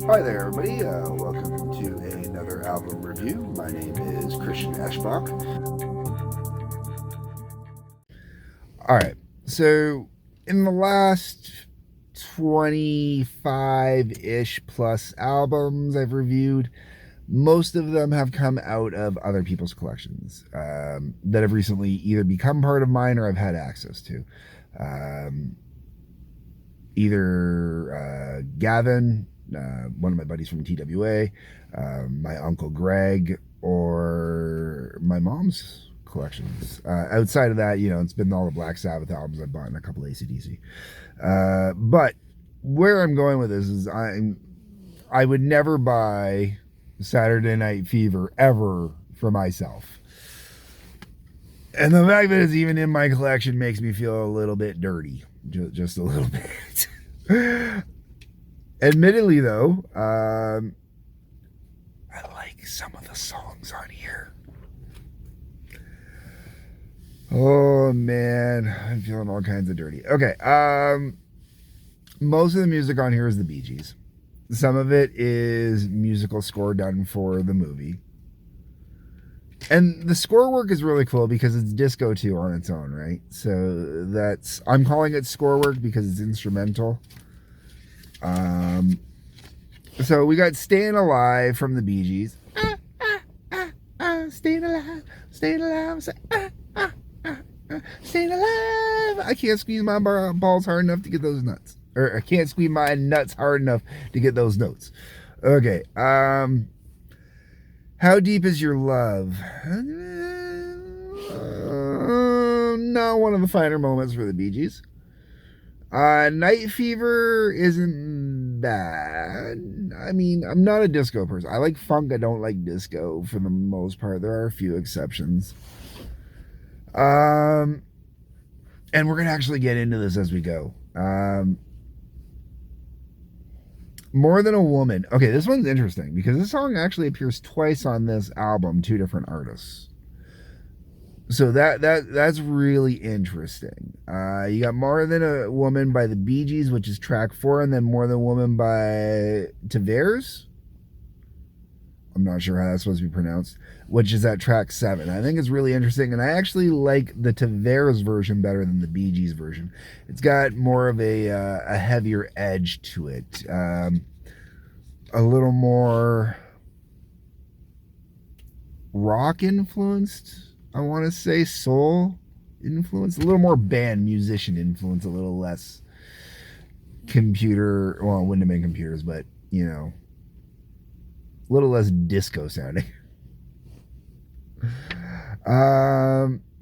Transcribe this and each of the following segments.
Hi there, everybody. Welcome to another album review. My name is Christian Eschbach. All right, so in the last 25 ish plus albums I've reviewed, most of them have come out of other people's collections that have recently either become part of mine or I've had access to. Either Gavin, one of my buddies from TWA, my uncle Greg, or my mom's collections. Outside of that, it's been all the Black Sabbath albums I've bought and a couple AC/DC. But where I'm going with this is I would never buy Saturday Night Fever ever for myself. And the fact that it's even in my collection makes me feel a little bit dirty. Just a little bit. Admittedly, though, I like some of the songs on here. Oh, man. I'm feeling all kinds of dirty. Okay. Most of the music on here is the Bee Gees. Some of it is musical score done for the movie. And the score work is really cool because it's disco too on its own, right? So I'm calling it score work because it's instrumental. So we got Staying Alive from the Bee Gees. Staying alive, staying alive, staying alive. I can't squeeze my balls hard enough to get those nuts. Or I can't squeeze my nuts hard enough to get those notes. Okay, How Deep Is Your Love? Not one of the finer moments for the Bee Gees. Night Fever isn't bad. I mean, I'm not a disco person. I like funk. I don't like disco for the most part. There are a few exceptions. And we're going to actually get into this as we go. More Than a Woman. Okay, this one's interesting because this song actually appears twice on this album, two different artists. So that's really interesting. You got More Than a Woman by the Bee Gees, which is track 4, and then More Than a Woman by Tavares. I'm not sure how that's supposed to be pronounced, which is at track 7. I think it's really interesting, and I actually like the Tavares version better than the Bee Gees version. It's got more of a heavier edge to it, a little more rock influenced. I want to say soul influence, a little more band musician influence, a little less computer. Well, it wouldn't have been computers, but a little less disco sounding.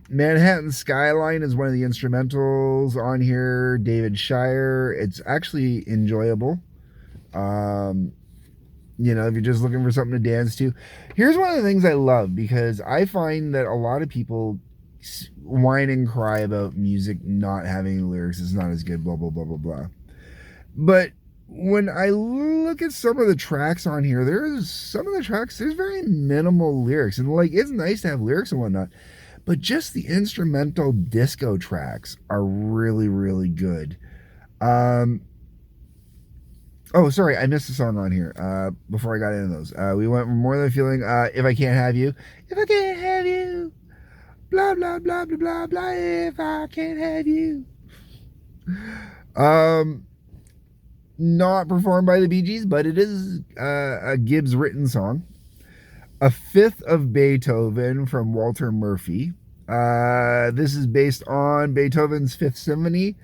Manhattan Skyline is one of the instrumentals on here. David Shire. It's actually enjoyable. If you're just looking for something to dance to. Here's one of the things I love, because I find that a lot of people whine and cry about music not having lyrics. It's not as good, blah, blah, blah, blah, blah. But when I look at some of the tracks on here, there's very minimal lyrics. And it's nice to have lyrics and whatnot. But just the instrumental disco tracks are really, really good. Oh, sorry, I missed a song on here before I got into those. We went More Than a Feeling, If I Can't Have You. If I can't have you, blah, blah, blah, blah, blah, blah, if I can't have you. Not performed by the Bee Gees, but it is a Gibbs written song. A Fifth of Beethoven from Walter Murphy. This is based on Beethoven's Fifth Symphony.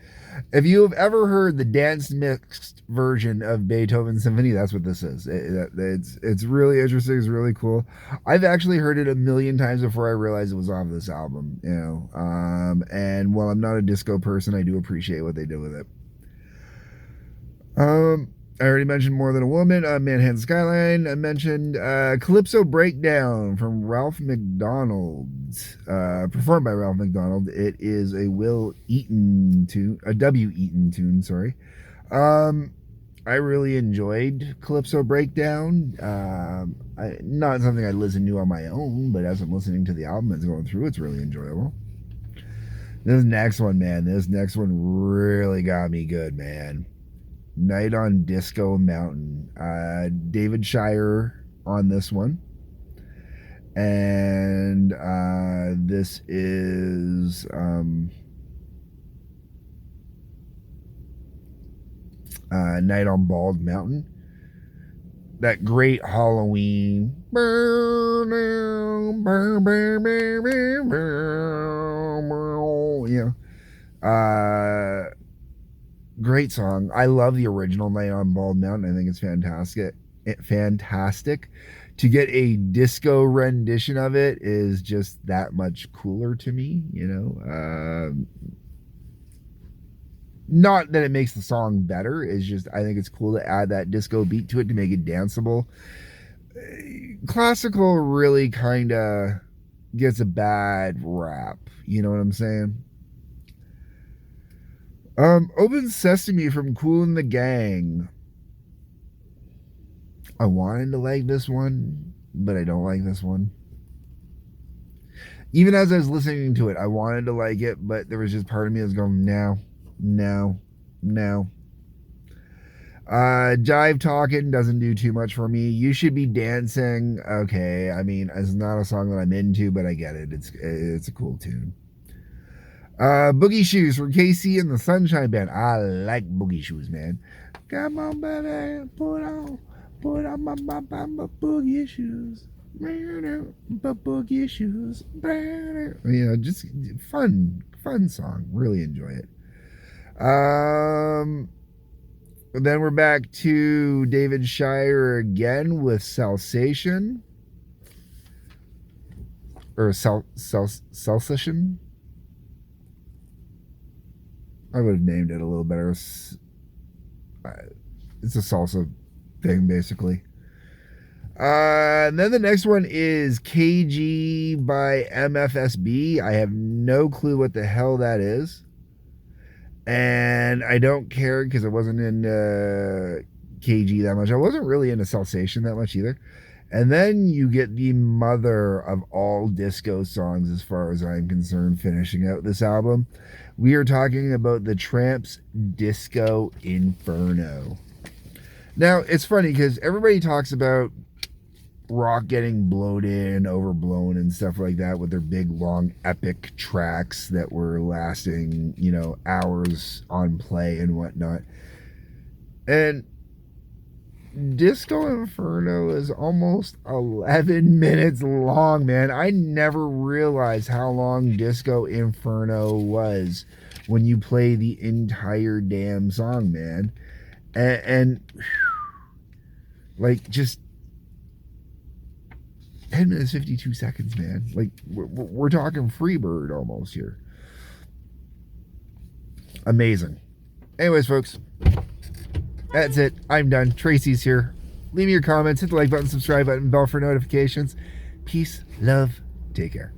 If you have ever heard the dance mixed version of Beethoven's Symphony, that's what this is. It's really interesting. It's really cool. I've actually heard it a million times before I realized it was off this album. And while I'm not a disco person, I do appreciate what they did with it. I already mentioned More Than a Woman, Manhattan Skyline. I mentioned Calypso Breakdown from Ralph McDonald, performed by Ralph McDonald. It is a W. Eaton tune, sorry. I really enjoyed Calypso Breakdown. Not something I'd listen to on my own, but as I'm listening to the album as going through, it's really enjoyable. This next one really got me good, man. Night on Disco Mountain. David Shire on this one. And this is Night on Bald Mountain. That great Halloween. Yeah. Great song. I love the original Night on Bald Mountain. I think it's fantastic. Fantastic. To get a disco rendition of it is just that much cooler to me, you know. Not that it makes the song better. It's just I think it's cool to add that disco beat to it to make it danceable. Classical really kind of gets a bad rap. You know what I'm saying? Open Sesame from Kool and the Gang. I wanted to like this one, but I don't like this one. Even as I was listening to it, I wanted to like it, but there was just part of me that was going, no. Jive Talking doesn't do too much for me. You Should Be Dancing. Okay, I mean, it's not a song that I'm into, but I get it. It's a cool tune. Boogie Shoes for Casey and the Sunshine Band. I like Boogie Shoes, man. Come on, baby, put on my boogie shoes. Boogie shoes. You know, just fun song. Really enjoy it. Then we're back to David Shire again with Salsation. Or Salsation. I would have named it a little better. It's a salsa thing, basically. And then the next one is KG by MFSB. I have no clue what the hell that is. And I don't care because I wasn't in KG that much. I wasn't really into Salsation that much either. And then you get the mother of all disco songs, as far as I'm concerned, finishing out this album. We are talking about the Tramps' Disco Inferno. Now, it's funny because everybody talks about rock getting bloated and overblown and stuff like that with their big, long, epic tracks that were lasting, you know, hours on play and whatnot. And Disco Inferno is almost 11 minutes long, man. I never realized how long Disco Inferno was when you play the entire damn song, man. And like, just 10 minutes, 52 seconds, man. Like, we're talking Freebird almost here. Amazing. Anyways, folks, that's it. I'm done. Tracy's here. Leave me your comments. Hit the like button, subscribe button, bell for notifications. Peace, love, take care.